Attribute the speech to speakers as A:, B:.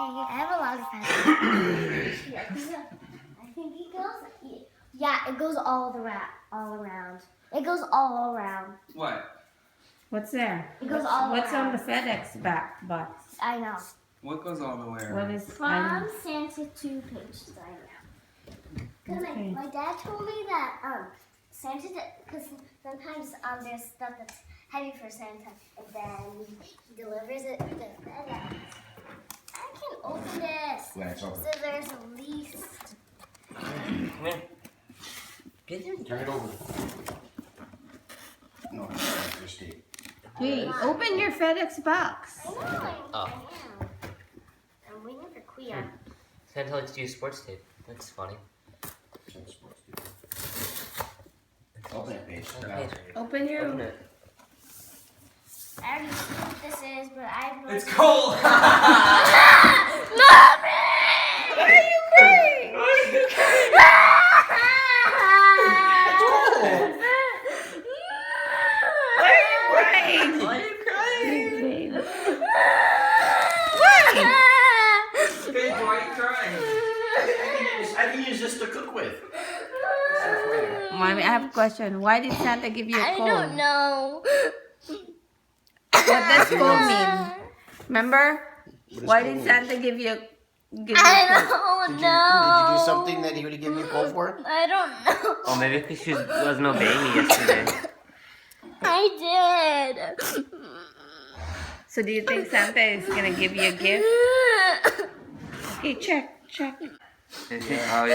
A: I have a lot of friends. I think it goes. Yeah, it goes all around. It goes all around.
B: What?
C: What's there?
A: It goes all
C: What's
A: around.
C: on the FedEx box?
A: I know.
B: What goes all the way
C: What
B: around?
C: is
A: From Santa to Pages, I know. Because
C: Okay.
A: my dad told me that Santa, because sometimes there's stuff that's heavy for Santa, and then he delivers it to FedEx. I can open this.
D: Yeah, it's open.
A: So there's a list.
E: Come here. Get in.
D: Turn it over. No, that's just tape.
C: Hey, open your FedEx box.
A: I know. I am. I'm waiting for Quia.
E: Santa likes to use sports tape. That's funny.
D: That's supposed to be. Open it, Paige.
E: Okay.
C: Open your.
E: Open it.
A: I already know what this is, but I have no
B: It's
A: idea.
B: cold!
C: Why are you crying? Why are you crying?
B: Why are you crying?
C: Why?
B: Paige, why are you crying?
D: I can use this to cook with.
C: Mommy, I have a question. Why did Santa give you a
A: I
C: cold?
A: don't know.
C: What does cold mean? Remember? Why did Santa give you a cold?
A: I don't
D: Did
A: know.
D: you do something that he would have given you a cold for?
A: I don't know.
E: Oh, maybe because she wasn't obeying me yesterday.
A: I did.
C: So do you think Santa is gonna give you a gift? Okay, check.
E: Oh,